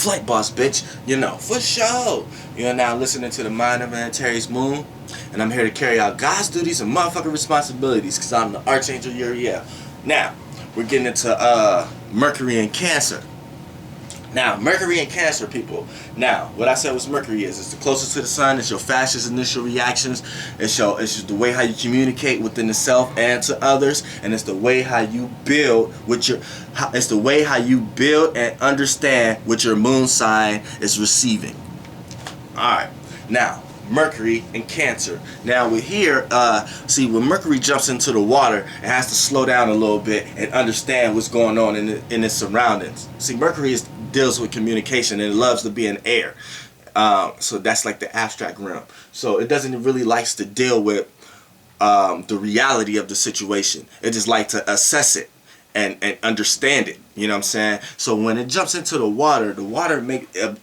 Flight boss, bitch. You know, for sure. You're now listening to the Mind of Terry's Moon. And I'm here to carry out God's duties and motherfucking responsibilities. Because I'm the Archangel Uriel. Now, we're getting into Mercury and Cancer. Now, Mercury and Cancer, people. Now, what I said was Mercury is. It's the closest to the sun. It's your fastest initial reactions. It's just the way how you communicate within the self and to others. And it's the way how you build with your. It's the way how you build and understand what your moon sign is receiving. All right. Now, Mercury and Cancer. Now we're here. See, when Mercury jumps into the water, it has to slow down a little bit and understand what's going on in its surroundings. See, Mercury deals with communication and it loves to be in air. So that's like the abstract realm. So it doesn't really likes to deal with the reality of the situation. It just likes to assess it and understand it. You know what I'm saying? So when it jumps into the water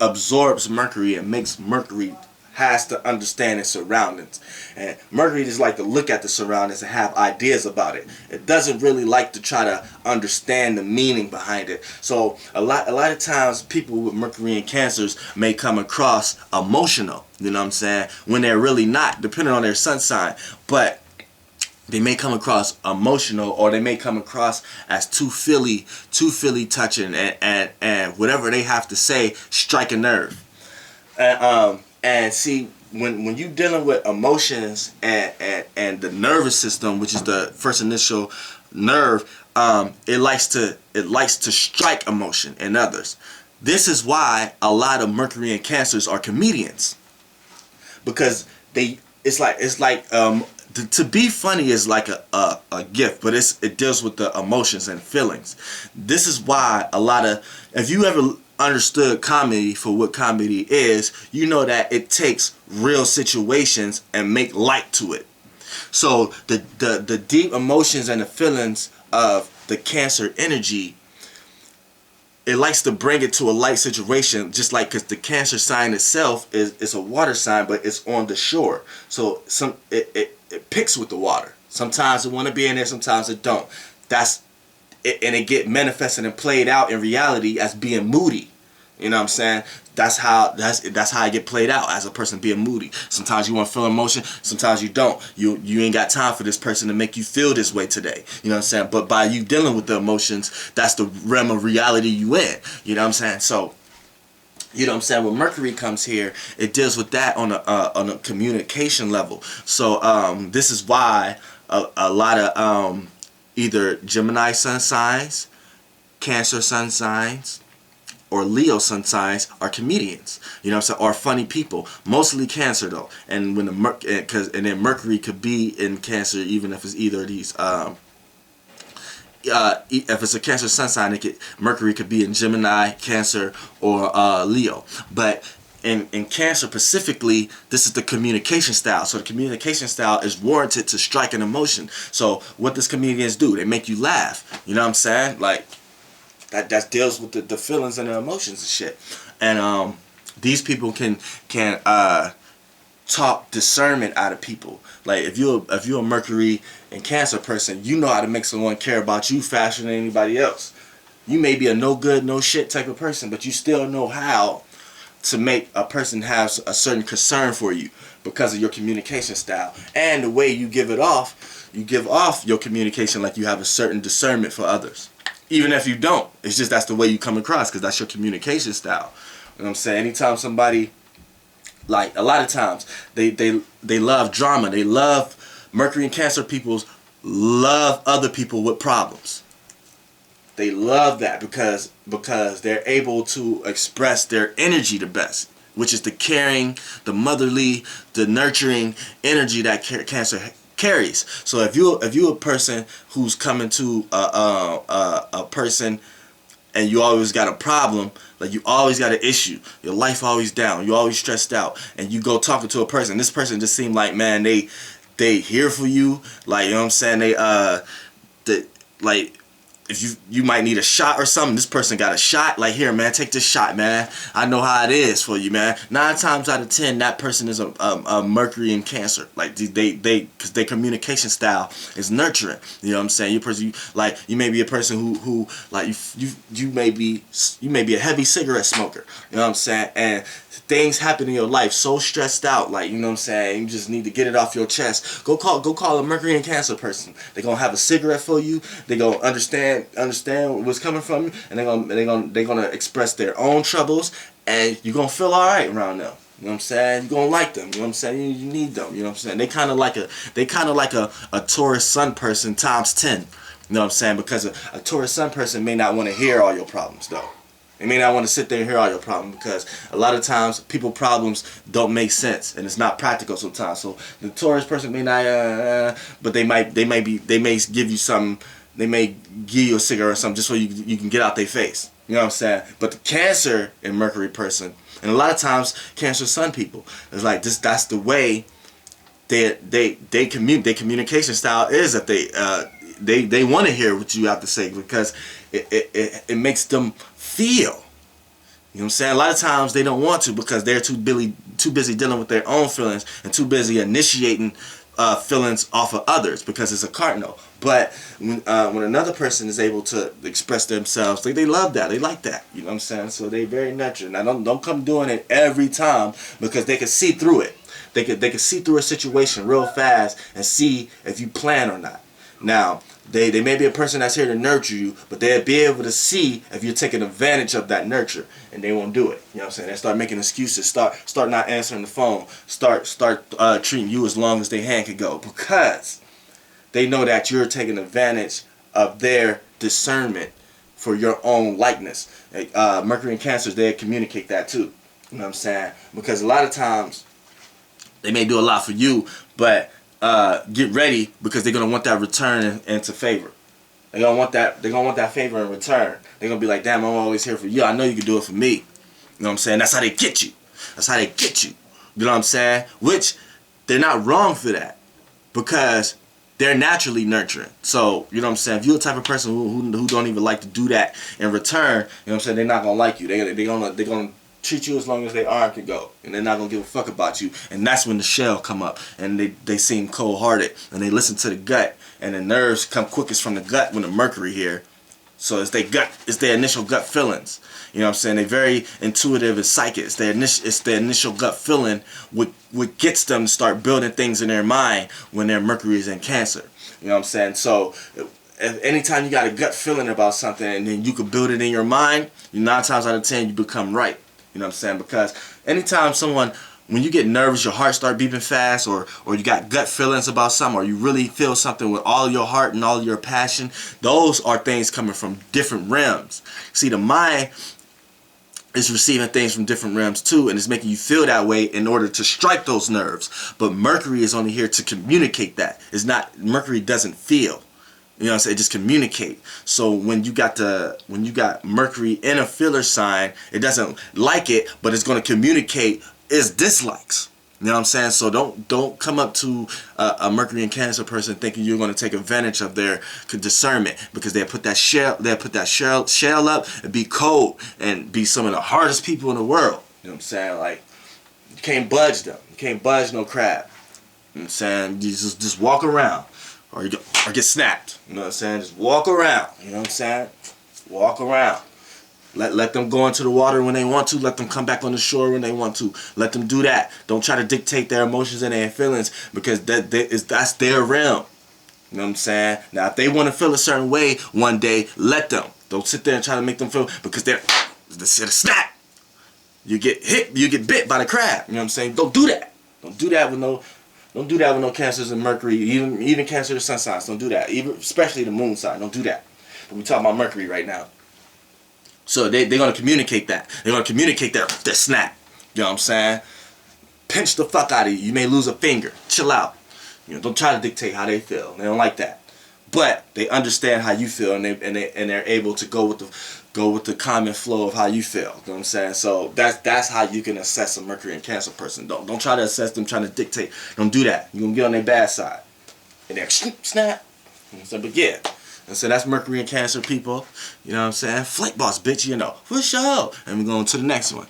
absorbs Mercury and makes Mercury has to understand its surroundings. And Mercury just like to look at the surroundings and have ideas about it. It doesn't really like to try to understand the meaning behind it. So a lot of times people with Mercury and Cancers may come across emotional, you know what I'm saying, when they're really not, depending on their sun sign. But they may come across emotional, or they may come across as too feely touching, and whatever they have to say strike a nerve. And see, when you dealing with emotions and the nervous system, which is the first initial nerve, it likes to strike emotion in others. This is why a lot of Mercury and Cancers are comedians, because to be funny is like a gift, but it deals with the emotions and feelings. This is why if you ever understood comedy for what comedy is, you know that it takes real situations and make light to it. So the deep emotions and the feelings of the Cancer energy, it likes to bring it to a light situation, just like, because the Cancer sign itself is a water sign, but it's on the shore. So it picks with the water. Sometimes it want to be in there, sometimes it don't. And it get manifested and played out in reality as being moody. You know what I'm saying? That's how I get played out as a person being moody. Sometimes you want to feel emotion, sometimes you don't. You ain't got time for this person to make you feel this way today. You know what I'm saying? But by you dealing with the emotions, that's the realm of reality you in. You know what I'm saying? So, you know what I'm saying? When Mercury comes here, it deals with that on a communication level. So this is why a lot of either Gemini sun signs, Cancer sun signs, or Leo sun signs are comedians. You know what I'm saying? Or funny people. Mostly Cancer though. And when then Mercury could be in Cancer, even if it's either of these. If it's a Cancer sun sign, Mercury could be in Gemini, Cancer, or Leo. But in Cancer specifically, this is the communication style. So the communication style is warranted to strike an emotion. So what does comedians do? They make you laugh. You know what I'm saying? Like, that deals with the feelings and the emotions and shit. And these people can talk discernment out of people. Like if you're a Mercury and Cancer person, you know how to make someone care about you faster than anybody else. You may be a no good, no shit type of person, but you still know how to make a person have a certain concern for you because of your communication style and the way you give it off. You give off your communication like you have a certain discernment for others. Even if you don't, it's just that's the way you come across, because that's your communication style. You know what I'm saying? Anytime somebody, like a lot of times, they love drama. They love, Mercury and Cancer people love other people with problems. They love that because they're able to express their energy the best, which is the caring, the motherly, the nurturing energy that Cancer carries. So if you're a person who's coming to a person and you always got a problem, like you always got an issue, your life always down, you always stressed out, and you go talking to a person, this person just seemed like, man, they here for you, like, you know what I'm saying, they like if you might need a shot or something, this person got a shot. Like, here, man, take this shot, man. I know how it is for you, man. 9 times out of 10, that person is a Mercury in Cancer. Like, because their communication style is nurturing. You know what I'm saying? You may be a person who like you may be a heavy cigarette smoker. You know what I'm saying? And things happen in your life so stressed out, like, you know what I'm saying, you just need to get it off your chest. Go call a Mercury and Cancer person. They're gonna have a cigarette for you. They're gonna understand what's coming from you, and they're gonna express their own troubles, and you're gonna feel alright around them. You know what I'm saying? You're gonna like them. You know what I'm saying? You need them. You know what I'm saying? They kinda like a Taurus Sun person times 10. You know what I'm saying? Because a Taurus Sun person may not want to hear all your problems though. They may not want to sit there and hear all your problems, because a lot of times people's problems don't make sense and it's not practical sometimes. So the Taurus person may not, but they may give you something. They may give you a cigarette or something just so you can get out their face. You know what I'm saying? But the Cancer and Mercury person, and a lot of times Cancer Sun people, it's like this. That's the way their communication style is, that they want to hear what you have to say, because it makes them feel. You know what I'm saying? A lot of times they don't want to, because they're too busy dealing with their own feelings and too busy initiating feelings off of others, because it's a cardinal. But when another person is able to express themselves, they love that. They like that. You know what I'm saying? So they very nurturing. Now don't come doing it every time, because they can see through it. They can see through a situation real fast and see if you plan or not. Now, they may be a person that's here to nurture you, but they'll be able to see if you're taking advantage of that nurture, and they won't do it. You know what I'm saying? They start making excuses, start not answering the phone, start treating you as long as their hand can go, because they know that you're taking advantage of their discernment for your own likeness. Mercury and Cancers, they communicate that too. You know what I'm saying? Because a lot of times they may do a lot for you, but get ready, because they're gonna want that return into favor. They're gonna want that favor in return. They're gonna be like, damn, I'm always here for you. I know you can do it for me. You know what I'm saying? That's how they get you. That's how they get you. You know what I'm saying? Which, they're not wrong for that, because they're naturally nurturing. So, you know what I'm saying? If you're the type of person who don't even like to do that in return, you know what I'm saying, they're not gonna like you. They're gonna treat you as long as their arm can go, and they're not gonna give a fuck about you. And that's when the shell come up, and they seem cold-hearted, and they listen to the gut, and the nerves come quickest from the gut when the Mercury here. So it's their initial gut feelings. You know what I'm saying? They're very intuitive and psychic. It's their initial gut feeling what gets them to start building things in their mind when their Mercury is in Cancer. You know what I'm saying? So if anytime you got a gut feeling about something, and then you can build it in your mind, 9 times out of 10 you become right. You know what I'm saying? Because anytime when you get nervous, your heart start beating fast, or you got gut feelings about something, or you really feel something with all your heart and all your passion, those are things coming from different realms. See, the mind is receiving things from different realms too, and it's making you feel that way in order to strike those nerves. But Mercury is only here to communicate that. Mercury doesn't feel. You know what I'm saying? Just communicate. So when you got Mercury in a feeler sign, it doesn't like it, but it's going to communicate its dislikes. You know what I'm saying? So don't come up to a Mercury and Cancer person thinking you're going to take advantage of their discernment, because they'll put that shell up and be cold and be some of the hardest people in the world. You know what I'm saying? Like, you can't budge them. You can't budge no crab. You know what I'm saying? You just walk around. Or get snapped. You know what I'm saying? Just walk around. You know what I'm saying? Walk around. Let them go into the water when they want to. Let them come back on the shore when they want to. Let them do that. Don't try to dictate their emotions and their feelings, because that's their realm. You know what I'm saying? Now, if they want to feel a certain way one day, let them. Don't sit there and try to make them feel, because they're snap. You get hit. You get bit by the crab. You know what I'm saying? Don't do that. Don't do that with no Cancers and Mercury, even Cancer and Sun signs. Don't do that. Especially the Moon sign. Don't do that. But we're talking about Mercury right now. So they're going to communicate that. They're going to communicate their snap. You know what I'm saying? Pinch the fuck out of you. You may lose a finger. Chill out. You know, don't try to dictate how they feel. They don't like that. But they understand how you feel, and they're able to go with the common flow of how you feel. You know what I'm saying? So that's how you can assess a Mercury and Cancer person. Don't try to assess them trying to dictate. Don't do that. You're gonna get on their bad side. And then snap. So, but yeah. And so that's Mercury and Cancer, people. You know what I'm saying? Flight boss, bitch, you know. For sure. And we're going to the next one.